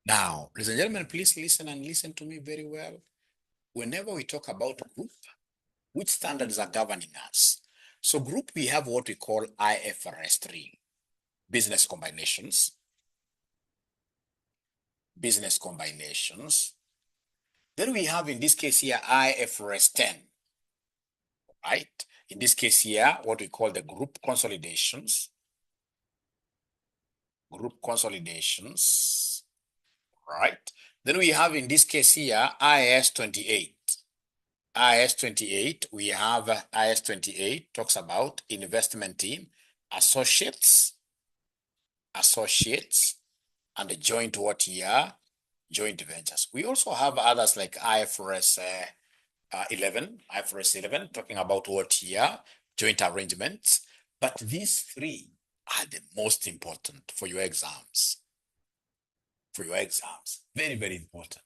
Now, ladies and gentlemen, please listen and listen to me very well. Whenever we talk about group, which standards are governing us? So group, we have what we call IFRS 3, business combinations. Business combinations. Then we have, in this case here, IFRS 10, right? In this case here, what we call the group consolidations. Group consolidations, right? Then we have, in this case here, IAS 28. IAS 28, we have IAS 28 talks about investment team, associates, and the joint what here? Joint ventures. We also have others like IFRS 11 talking about what here? Joint arrangements. But these three are the most important for your exams. Very, very important.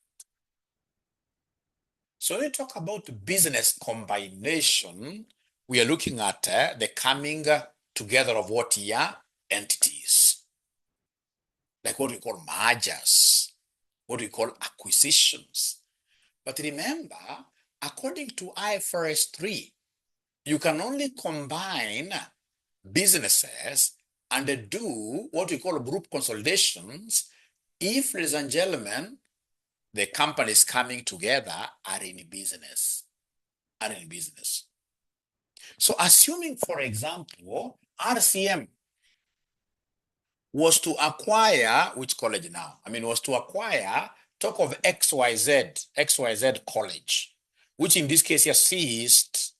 So when we talk about business combination, we are looking at the coming together of what here? Entities. Like what we call mergers, what we call acquisitions. But remember, according to IFRS 3, you can only combine businesses and do what we call group consolidations if, ladies and gentlemen, the companies coming together are in business. So assuming, for example, RCM was to acquire, which college now? Was to acquire, talk of XYZ College, which in this case here ceased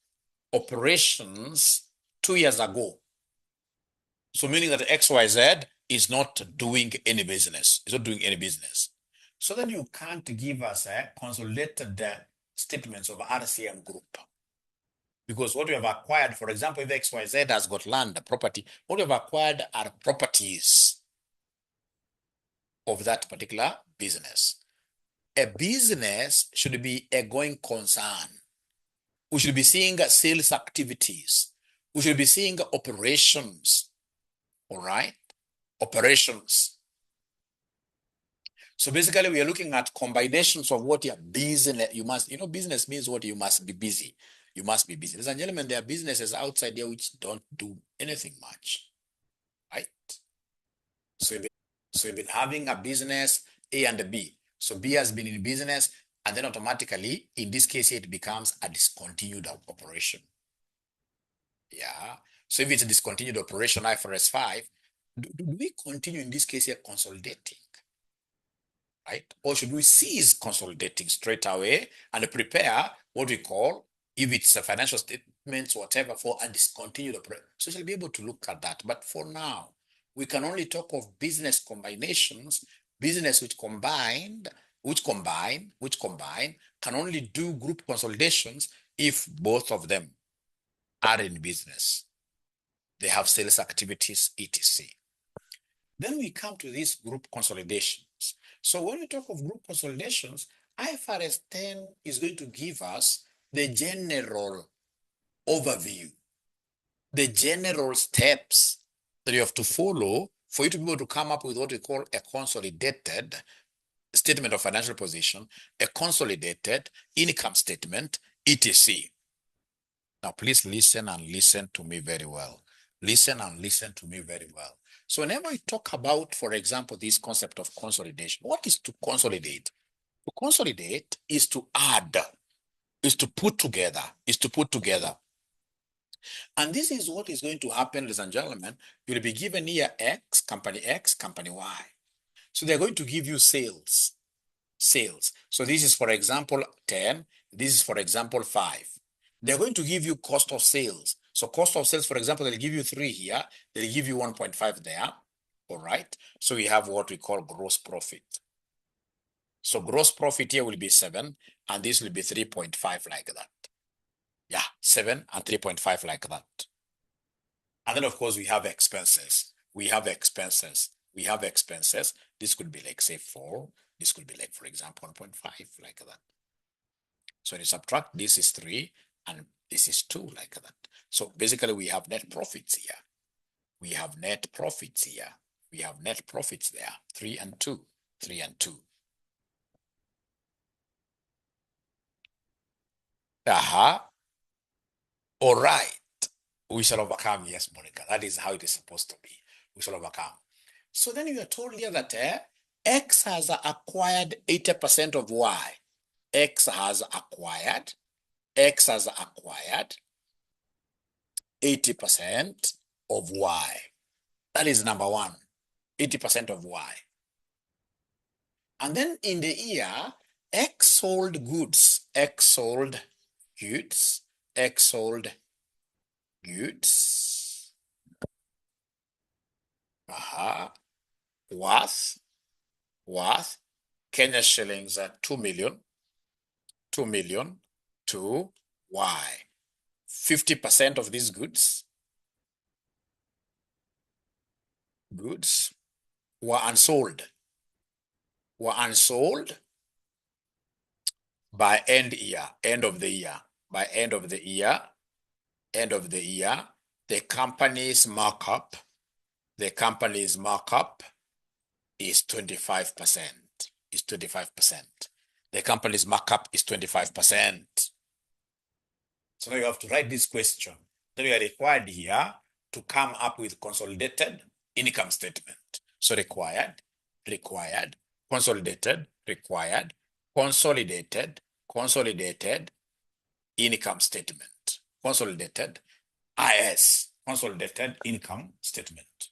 operations 2 years ago. So meaning that XYZ is not doing any business. So then you can't give us a consolidated statements of RCM group. Because what we have acquired, for example, if XYZ has got land, property, what we have acquired are properties of that particular business. A business should be a going concern. We should be seeing sales activities. We should be seeing operations. All right? Operations. So basically, we are looking at combinations of what your business, business means what you must be busy. You must be busy. Ladies and gentlemen, there are businesses outside there which don't do anything much, right? So you've been having a business A and B. So B has been in business, and then automatically, in this case, it becomes a discontinued operation. Yeah. So if it's a discontinued operation, IFRS 5, do we continue in this case here consolidating? Right? Or should we cease consolidating straight away and prepare what we call, if it's a financial statements, whatever, for a discontinued operation? So we'll be able to look at that. But for now, we can only talk of business combinations, business which combine, can only do group consolidations if both of them are in business. They have sales activities, etc. Then we come to these group consolidations. So when we talk of group consolidations, IFRS 10 is going to give us the general overview, the general steps that you have to follow for you to be able to come up with what we call a consolidated statement of financial position, a consolidated income statement, etc. Now, please listen and listen to me very well. Listen and listen to me very well. So whenever we talk about, for example, this concept of consolidation, what is to consolidate? To consolidate is to add, is to put together. And this is what is going to happen, ladies and gentlemen. You'll be given here X, company Y. So they're going to give you sales. So this is, for example, 10. This is, for example, 5. They're going to give you cost of sales. So cost of sales, for example, they'll give you 3 here. They'll give you 1.5 there. All right. So we have what we call gross profit. So gross profit here will be 7, and this will be 3.5 like that. Yeah, 7 and 3.5 like that. And then, of course, we have expenses. This could be like, say, 4. This could be like, for example, 1.5 like that. So when you subtract, this is 3 and this is 2 like that. So basically, we have net profits here. We have net profits there, 3 and 2. All right. We shall overcome. Yes, Monica. That is how it is supposed to be. We shall overcome. So then you are told here that X has acquired 80% of Y. X has acquired 80% of Y. That is number one, 80% of Y. And then in the year, X sold goods, X sold goods, X sold goods, worth Kenya shillings at 2 million to Y. 50% of these goods were unsold by end of the year. By end of the year, the company's markup is 25%. Is 25%. The company's markup is 25%. So now you have to write this question. Then you are required here to come up with consolidated income statement. So required, consolidated income statement. Consolidated IS, consolidated income statement.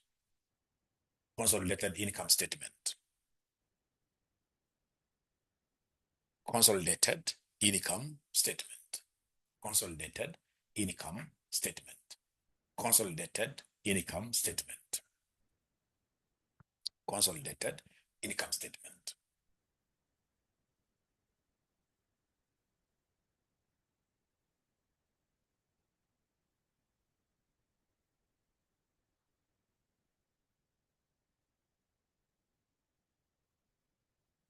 Consolidated income statement. Consolidated income statement. Consolidated income statement. Consolidated income statement. Consolidated income statement.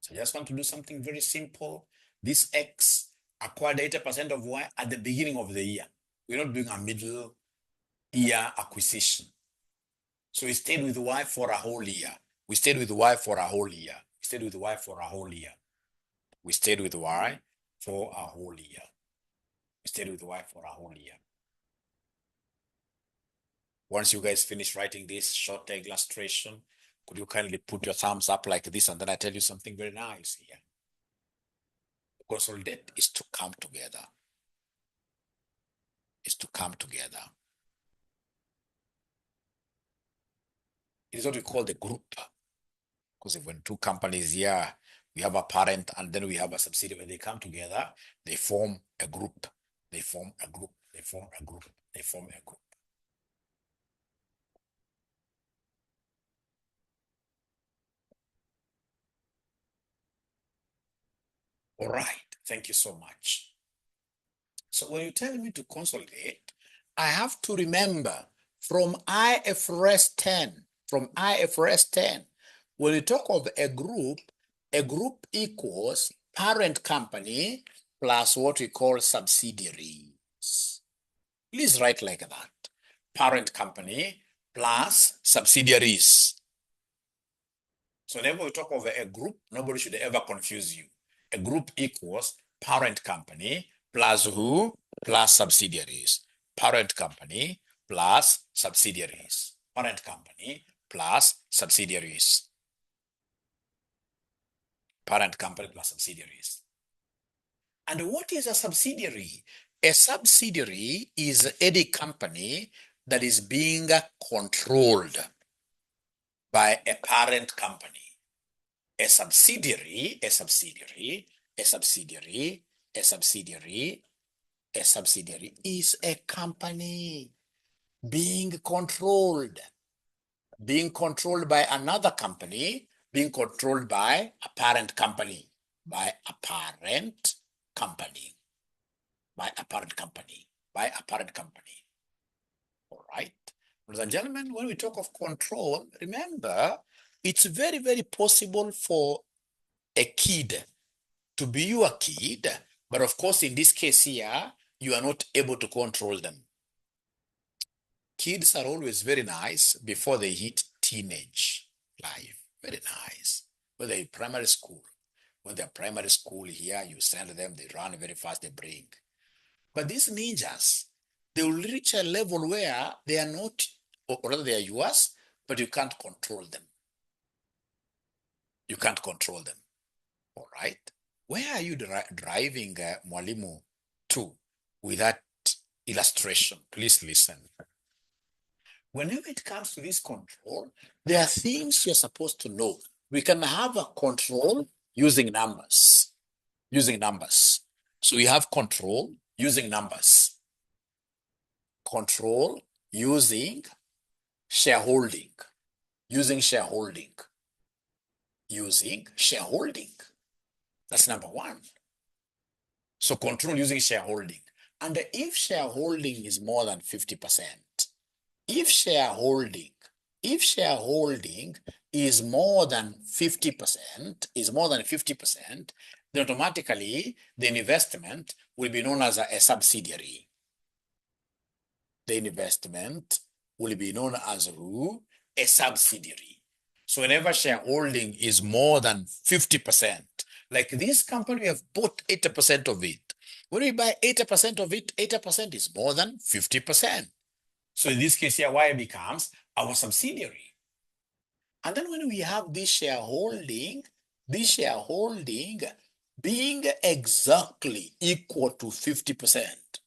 So I just want to do something very simple. This X acquired 80% of Y at the beginning of the year. We're not doing a middle year acquisition. So we stayed with Y for a whole year. We stayed with Y for a whole year. We stayed with Y for a whole year. We stayed with Y for a whole year. We stayed with Y for a whole year. Once you guys finish writing this short illustration, could you kindly put your thumbs up like this, and then I tell you something very nice here. Consolidate is to come together. Is to come together. It is what we call the group. Because if when two companies here, we have a parent and then we have a subsidiary, when they come together, they form a group. They form a group. They form a group. They form a group. All right. Thank you so much. So when you tell me to consolidate, I have to remember from IFRS 10, when you talk of a group equals parent company plus what we call subsidiaries. Please write like that. Parent company plus subsidiaries. So whenever we talk of a group, nobody should ever confuse you. A group equals parent company plus who? Plus subsidiaries. Parent company plus subsidiaries. Parent company plus subsidiaries. Parent company plus subsidiaries. And what is a subsidiary? A subsidiary is any company that is being controlled by a parent company. A subsidiary is a company being controlled by another company, being controlled by a parent company, by a parent company. All right. Ladies and gentlemen, when we talk of control, remember, it's very, very possible for a kid to be your kid, but of course, in this case here, you are not able to control them. Kids are always very nice before they hit teenage life. Very nice. When they're in primary school. When they're primary school here, you send them, they run very fast, they bring. But these ninjas, they will reach a level where they are not, or rather they are yours, but you can't control them. You can't control them. All right. Where are you driving, Mwalimu, to with that illustration? Please listen. Whenever it comes to this control, there are things you're supposed to know. We can have a control using numbers. Using numbers. So we have control using numbers. Control using shareholding. Using shareholding. Using shareholding. That's number one. So control using shareholding. And if shareholding is more than 50%, if shareholding is more than 50%, then automatically the investment will be known as a subsidiary. The investment will be known as a subsidiary. So whenever shareholding is more than 50%, like this company, we have bought 80% of it. When we buy 80% of it, 80% is more than 50%. So in this case here, Y becomes our subsidiary. And then when we have this shareholding being exactly equal to 50%,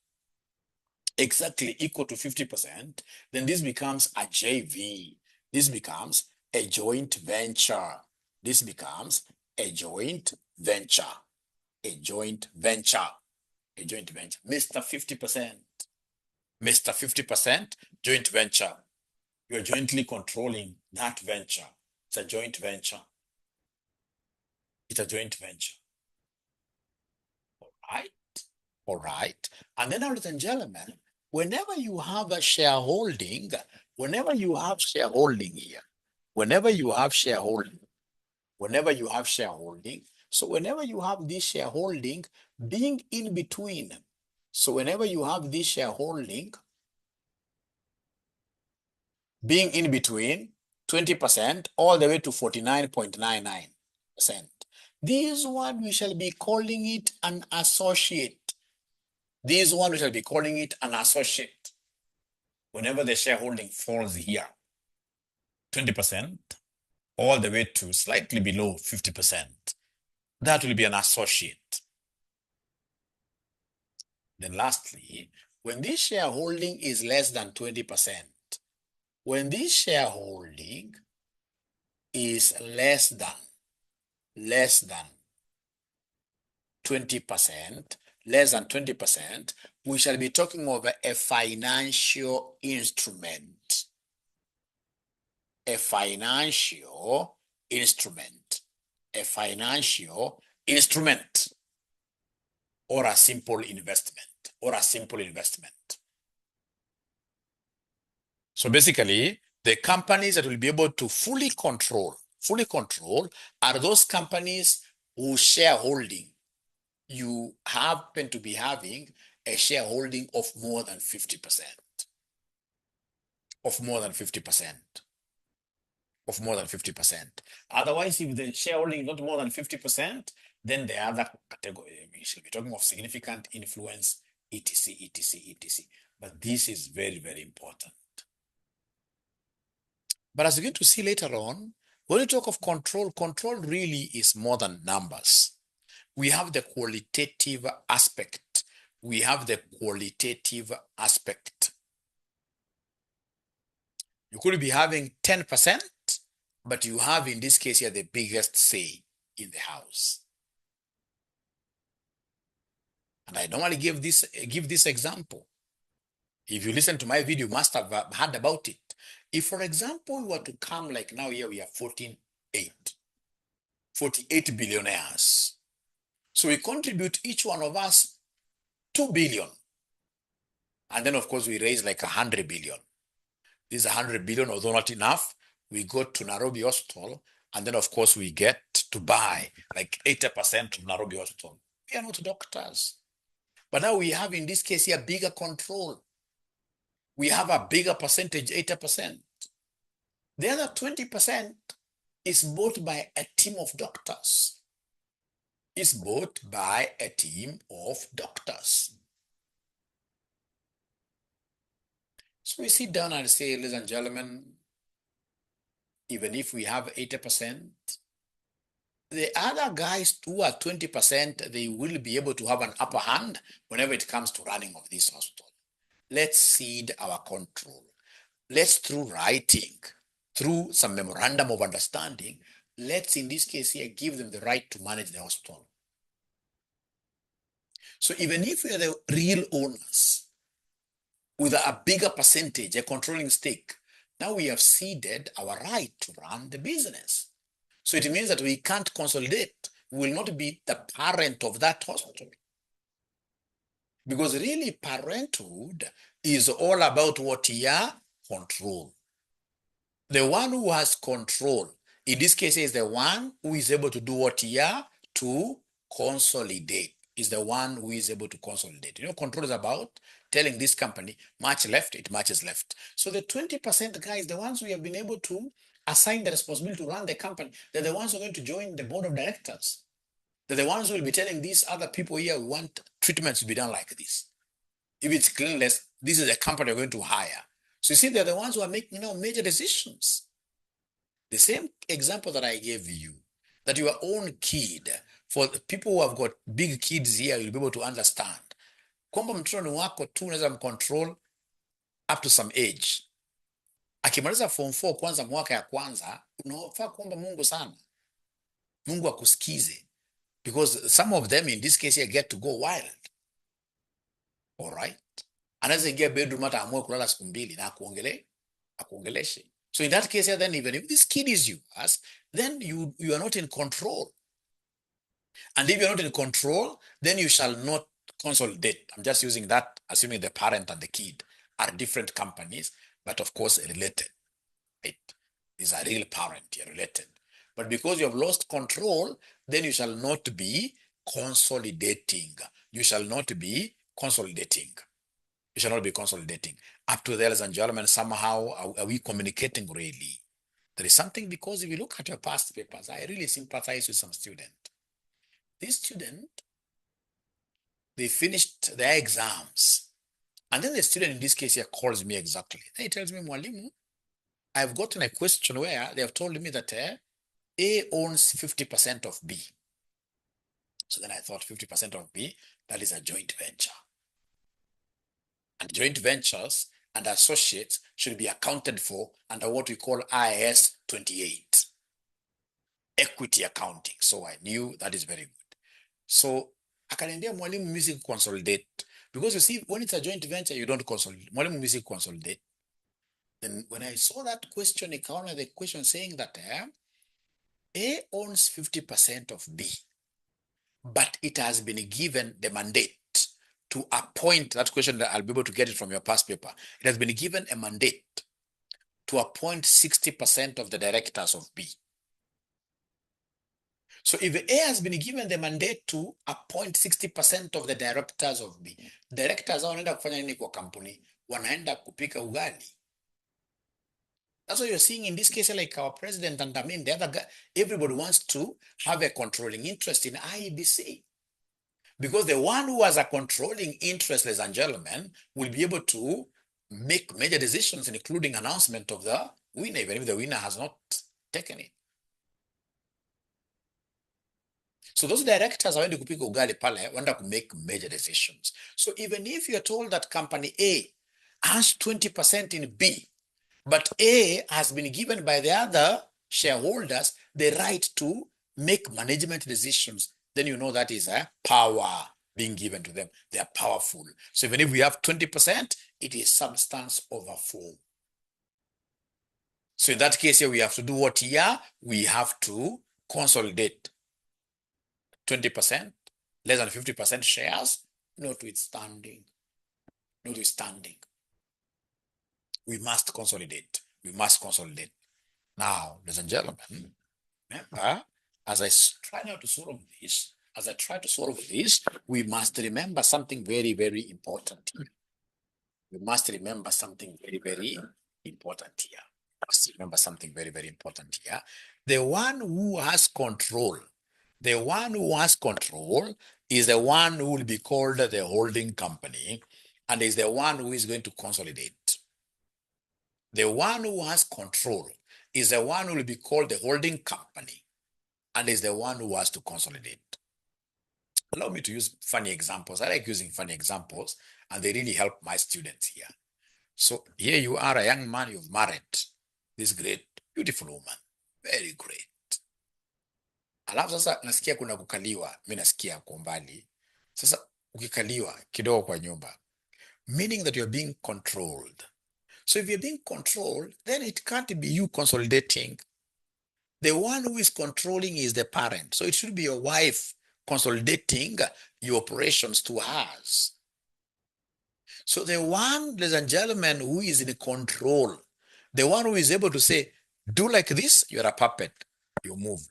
exactly equal to 50%, then this becomes a JV. This becomes a joint venture. This becomes a joint venture. A joint venture. A joint venture. Mr. 50%. Mr. 50% joint venture. You're jointly controlling that venture. It's a joint venture. It's a joint venture. All right. All right. And then, ladies and gentlemen, whenever you have a shareholding, whenever you have shareholding here, whenever you have shareholding, so whenever you have this shareholding being in between, so whenever you have this shareholding being in between 20% all the way to 49.99%, this one we shall be calling it an associate. This one we shall be calling it an associate. Whenever the shareholding falls here, 20% all the way to slightly below 50%, that will be an associate. Then lastly, when this shareholding is less than 20%, when this shareholding is less than 20%, we shall be talking of a financial instrument. A financial instrument. A financial instrument. Or a simple investment. Or a simple investment. So basically, the companies that will be able to fully control are those companies whose shareholding you happen to be having a shareholding of more than 50%. Of more than 50%. Of more than 50%. Otherwise, if the shareholding is not more than 50%, then the other category, we should be talking of significant influence, etc., etc., etc. But this is very, very important. But as we're going to see later on, when we talk of control, control really is more than numbers. We have the qualitative aspect. We have the qualitative aspect. You could be having 10%, but you have in this case here the biggest say in the house. And I normally give this example. If you listen to my video, you must have heard about it. If, for example, we were to come like now here, we are 48 billionaires. So we contribute each one of us 2 billion. And then, of course, we raise like 100 billion. This 100 billion, although not enough, we go to Nairobi Hospital. And then, of course, we get to buy like 80% of Nairobi Hospital. We are not doctors. But now we have, in this case here, bigger control. We have a bigger percentage, 80%. The other 20% is bought by a team of doctors. It's bought by a team of doctors. So we sit down and say, ladies and gentlemen, even if we have 80%, the other guys who are 20%, they will be able to have an upper hand whenever it comes to running of this hospital. Let's cede our control. Let's, through writing, through some memorandum of understanding, let's, in this case here, give them the right to manage the hospital. So even if we are the real owners with a bigger percentage, a controlling stake, now we have ceded our right to run the business. So it means that we can't consolidate. We will not be the parent of that hospital. Because really, parenthood is all about what here? Control. The one who has control, in this case, is the one who is able to do what here? To consolidate. Is the one who is able to consolidate. You know, control is about telling this company, march left, it marches left. So the 20% guys, the ones we have been able to assign the responsibility to run the company, they're the ones who are going to join the board of directors. They're the ones who will be telling these other people here who want treatments to be done like this. If it's cleanless, this is a company we're going to hire. So you see, they're the ones who are making major decisions. The same example that I gave you, that your own kid, for the people who have got big kids here, you'll be able to understand. Kwamba mtoto ni wako tu unaweza mcontrol up to some age. Akimaliza form 4 kwanza mwaka ya kwanza, unafaa kuomba Mungu sana. Mungu akusikize. Because some of them in this case here get to go wild. All right? Anaweza ingia bedroom hata amue kulala siku mbili na akuongeleshe. So in that case here, then even if this kid is yours, then you are not in control. And if you're not in control, then you shall not consolidate. I'm just using that, assuming the parent and the kid are different companies, but of course related. Right? These are real parent, you're related. But because you have lost control, then you shall not be consolidating. You shall not be consolidating. You shall not be consolidating. Up to there, ladies and gentlemen, somehow are we communicating really? There is something, because if you look at your past papers, I really sympathize with some student. This student, they finished their exams. And then the student in this case here calls me exactly. Then he tells me, Mwalimu, I've gotten a question where they have told me that A owns 50% of B. So then I thought 50% of B, that is a joint venture. And joint ventures and associates should be accounted for under what we call IAS 28, equity accounting. So I knew that is very good. So akaniambia mwalimu music consolidate, because you see, when it's a joint venture, you don't consolidate. Mwalimu music consolidate. Then when I saw that question, ikaona the question saying that A owns 50% of B, but it has been given the mandate to appoint, that question that I'll be able to get it from your past paper. It has been given a mandate to appoint 60% of the directors of B. So if A has been given the mandate to appoint 60% of the directors of B, directors wanaenda kufanya nini kwa kampuni? Wanaenda kupika ugali. That's what you're seeing in this case, like our president and I mean the other guy, everybody wants to have a controlling interest in IEBC. Because the one who has a controlling interest, ladies and gentlemen, will be able to make major decisions, including announcement of the winner, even if the winner has not taken it. So those directors are going to kupika ugali pale, want to make major decisions. So even if you're told that company A has 20% in B, but A has been given by the other shareholders the right to make management decisions, then you know that is a power being given to them. They are powerful. So even if we have 20%, it is substance over form. So in that case here, we have to do what here? We have to consolidate 20%, less than 50% shares, notwithstanding. We must consolidate. We must consolidate. Now, ladies and gentlemen, remember, as I try now to solve this, we must remember something very, very important here. We must remember something very, very important here. The one who has control, is the one who will be called the holding company, and is the one who is going to consolidate. The one who has control is the one who will be called the holding company and is the one who has to consolidate. Allow me to use funny examples. I like using funny examples, and they really help my students here. So here you are, a young man, you've married this great, beautiful woman. Very great. Alafu sasa nasikia kuna kukaliwa, mi nasikia kwa mbali. Sasa ukikaliwa kidogo kwa nyumba, meaning that you're being controlled. So if you're being controlled, then it can't be you consolidating. The one who is controlling is the parent. So it should be your wife consolidating your operations to hers. So the one, ladies and gentlemen, who is in control, the one who is able to say, do like this, you're a puppet. You move.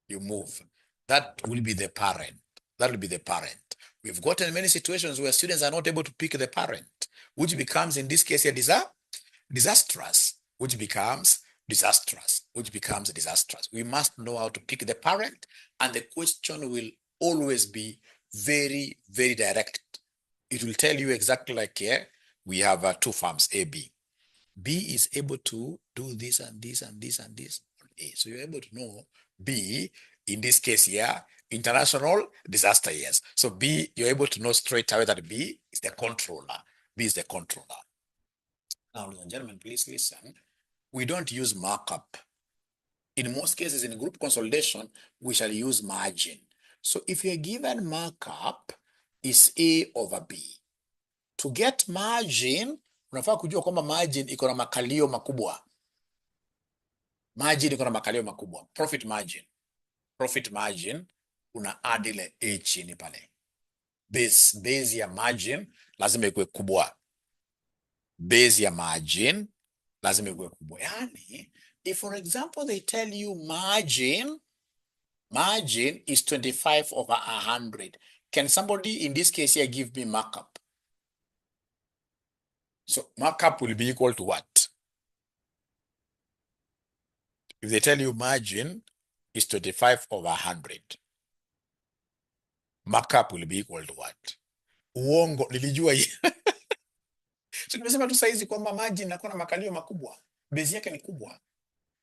You move. That will be the parent. That will be the parent. We've gotten many situations where students are not able to pick the parent, which becomes, in this case, a disastrous, which becomes disastrous. We must know how to pick the parent, and the question will always be very, very direct. It will tell you exactly like here, we have two firms, A, B. B is able to do this and this and this and this on A. So you're able to know B, in this case here, international disaster years. So B, you're able to know straight away that B is the controller. B is the controller. Now, ladies and gentlemen, please listen. We don't use markup. In most cases, in group consolidation, we shall use margin. So if you're given markup is A over B, to get margin, unafaa kujua kwamba margin iko na makalio makubwa. Margin iko na makalio makubwa. Profit margin, una add ile A chini pale. Base ya margin lazima ikuwe kubwa. Base ya margin lazima ikuwe kubwa. Yani, if for example they tell you margin is 25 over 100, can somebody in this case here give me markup? So markup will be equal to what? If they tell you margin is 25 over 100, markup will be equal to what? Uongo, nilijua hii. So nimesema tu saizi kwamba margin inakuwa na makalio makubwa. Base yake ni kubwa.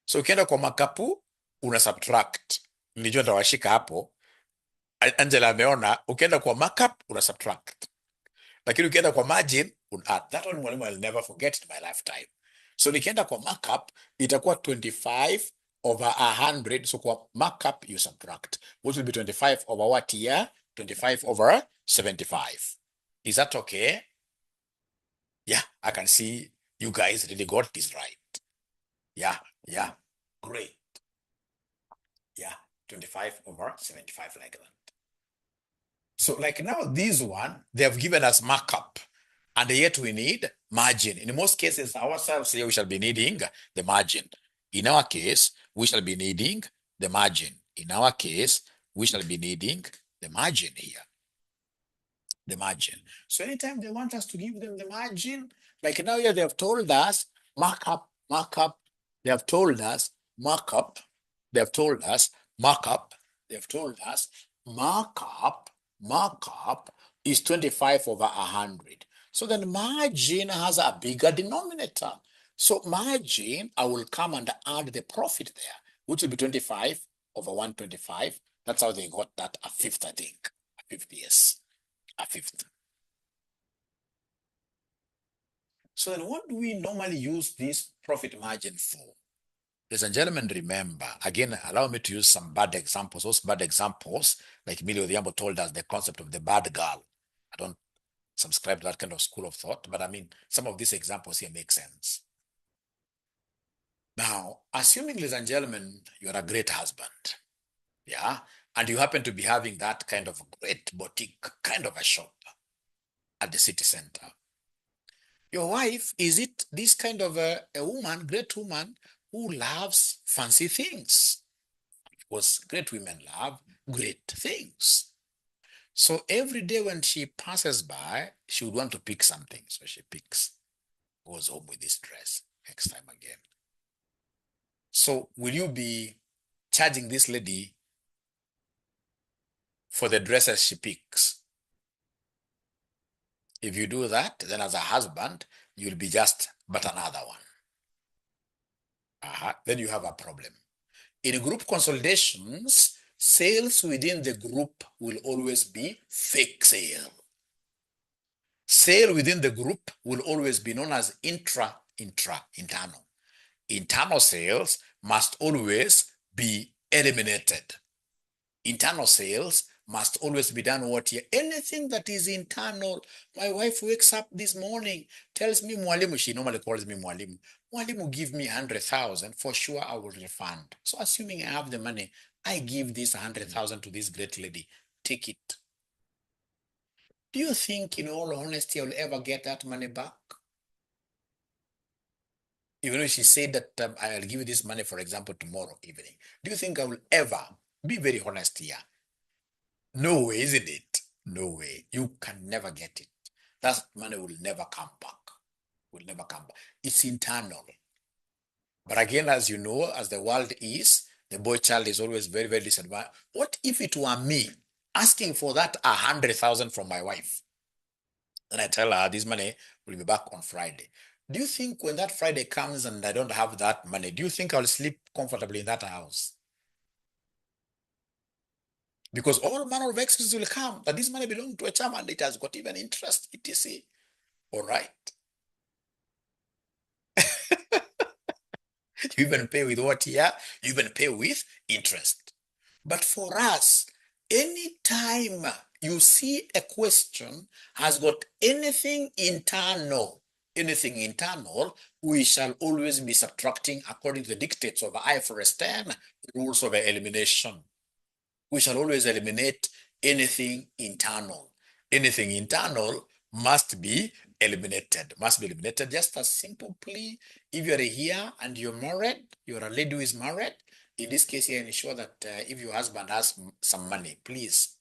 So ukienda kwa markup, una subtract. Nilijua nitawashika hapo. Angela ameona, ukienda kwa markup, una subtract. Lakini ukienda kwa margin, una add. That one mwalimu I'll never forget in my lifetime. So nikienda kwa markup, itakuwa 25 over 100. So kwa markup, you subtract. Which will be 25 over what here? 25 over 75. Is that okay? Yeah, I can see you guys really got this right. Yeah, great. Yeah, 25 over 75 like that. So like now this one, they have given us markup, and yet we need margin. In most cases, ourselves here, we shall be needing the margin. In our case, we shall be needing the margin. In our case, we shall be needing the margin here. The margin. So anytime they want us to give them the margin, like now here they have told us markup. They have told us markup. They have told us markup. They have told us markup is 25 over 100. So then margin has a bigger denominator. So margin, I will come and add the profit there, which will be 25 over 125. That's how they got that, a fifth, I think. A fifth, yes. A fifth. So then what do we normally use this profit margin for? Ladies and gentlemen, remember, again, allow me to use some bad examples. Those bad examples, like Emilio Odhiambo told us, the concept of the bad girl. I don't subscribe to that kind of school of thought, but I mean, some of these examples here make sense. Now, assuming, ladies and gentlemen, you're a great husband, yeah, and you happen to be having that kind of great boutique kind of a shop at the city center. Your wife, is it this kind of a woman, great woman, who loves fancy things? Because great women love great things. So every day when she passes by, she would want to pick something. So she goes home with this dress next time again. So will you be charging this lady for the dresses she picks? If you do that, then as a husband, you'll be just but another one. Then you have a problem. In group consolidations, sales within the group will always be fake sale. Sale within the group will always be known as internal. Internal sales must always be eliminated. Internal sales must always be done what here? Anything that is internal. My wife wakes up this morning, tells me, Mwalimu, she normally calls me Mwalimu. Mwalimu, give me 100,000, for sure I will refund. So assuming I have the money, I give this 100,000 to this great lady. Take it. Do you think, in all honesty, I'll ever get that money back? Even though she said that I'll give you this money, for example, tomorrow evening. Do you think I will ever, be very honest here, no way, isn't it? No way. You can never get it. That money will never come back. Will never come back. It's internal. But again, as you know, as the world is, the boy child is always very, very disadvantaged. What if it were me asking for that 100,000 from my wife? Then I tell her this money will be back on Friday. Do you think when that Friday comes and I don't have that money, do you think I'll sleep comfortably in that house? Because all manner of excuses will come that this money belongs to a chairman, it has got even interest, etc. All right. You even pay with what here? You even pay with interest. But for us, anytime you see a question has got anything internal, we shall always be subtracting according to the dictates of IFRS 10, rules of elimination. We shall always eliminate anything internal. Anything internal must be eliminated. Just as simply, if you're here and you're married, you're a lady who is married, in this case here, ensure that if your husband has some money, please,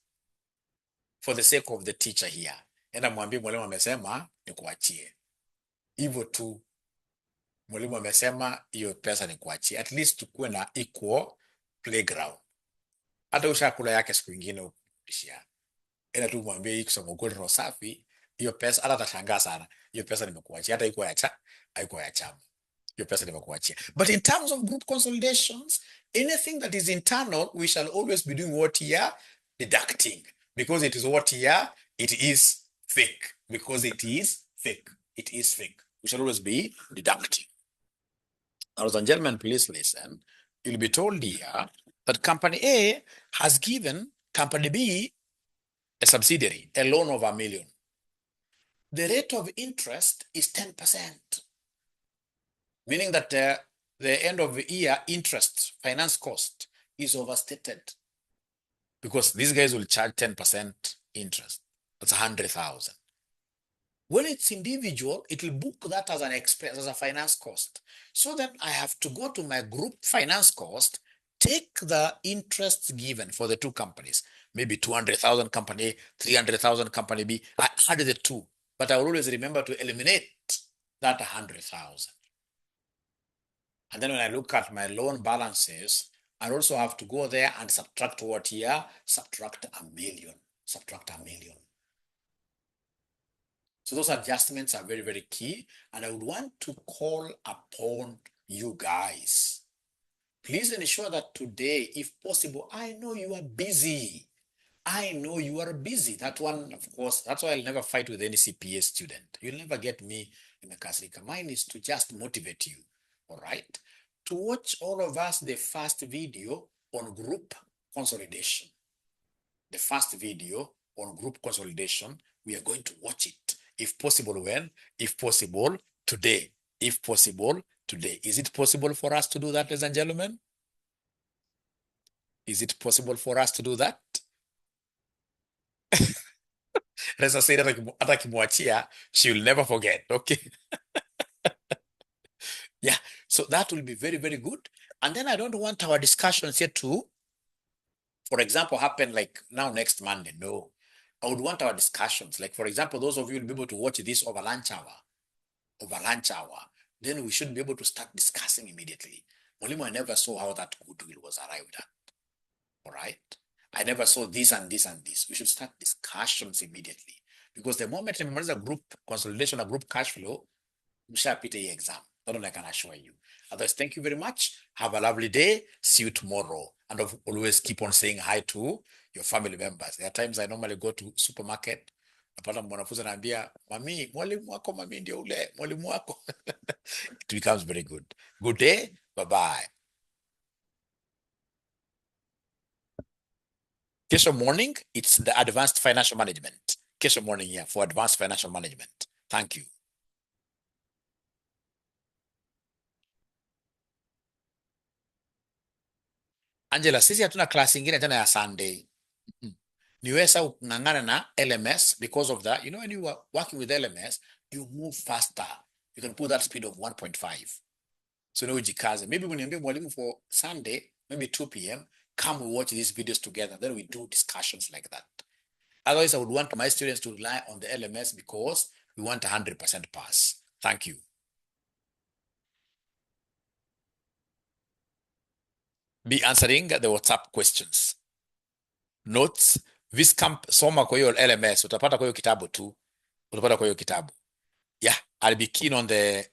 for the sake of the teacher here, enda mwambie mwalimu amesema nikuachie. Hivyo tu, mwalimu amesema hiyo pesa nikuachie. At least tukuwe na equal playground. Hata ushakula yake siku ingine ukishia. Ila tu mwambie hii kusema ukweli roho safi, hiyo pesa hata atashangaa sana. Hiyo pesa nimekuachia, hata haiko ya chama. Hiyo pesa nimekuachia. But in terms of group consolidations, anything that is internal, we shall always be doing what here? Deducting. Because it is what here? It is fake. Because it is fake. It is fake. We shall always be deducting. Now, ladies and gentlemen, please listen. You'll be told here that company A has given company B a subsidiary, a loan of $1 million. The rate of interest is 10%, meaning that the end of the year interest, finance cost is overstated because these guys will charge 10% interest. That's 100,000. When it's individual, it will book that as an expense, as a finance cost. So then I have to go to my group finance cost, take the interests given for the two companies, maybe 200,000 company A, 300,000 company B. I add the two, but I will always remember to eliminate that 100,000. And then when I look at my loan balances, I also have to go there and subtract what here? Subtract $1 million. Subtract $1 million. So those adjustments are very, very key. And I would want to call upon you guys. Please ensure that today, if possible, I know you are busy. I know you are busy. That one, of course, that's why I'll never fight with any CPA student. You'll never get me in the Kasrika. Mine is to just motivate you, all right? To watch all of us the first video on group consolidation. The first video on group consolidation, we are going to watch it. If possible, when? If possible, today. If possible, today. Is it possible for us to do that, ladies and gentlemen? Is it possible for us to do that? Let's say that she will never forget, okay? Yeah, so that will be very, very good. And then I don't want our discussions here to, for example, happen like now next Monday. No, I would want our discussions. Like, for example, those of you will be able to watch this over lunch hour. Then we should be able to start discussing immediately. Mwalimu, I never saw how that goodwill was arrived at. All right? I never saw this and this and this. We should start discussions immediately. Because the moment there is a group consolidation, a group cash flow, mshapita hii exam. That one I can assure you. Otherwise, thank you very much. Have a lovely day. See you tomorrow. And always keep on saying hi to your family members. There are times I normally go to supermarket. Napata mwanafunzi anaambia, mami, mwalimu wako, mami ndio ule, mwalimu wako. It becomes very good. Good day. Bye-bye. Kesho morning, it's the advanced financial management. Kesho morning here for advanced financial management. Thank you. Angela, sisi hatuna class ingine tena ya Sunday. Niweza kung'ang'ana na LMS because of that. You know, when you are working with LMS, you move faster. You can put that speed of 1.5. So no jikaze. Maybe when you mwalimu for Sunday, maybe 2 p.m., come we watch these videos together. Then we do discussions like that. Otherwise, I would want my students to rely on the LMS because we want 100% pass. Thank you. Be answering the WhatsApp questions. Notes, Viscamp, soma kwa hiyo LMS, utapata kwa hiyo kitabu tu. Utapata kwa hiyo kitabu. Yeah, I'll be keen on the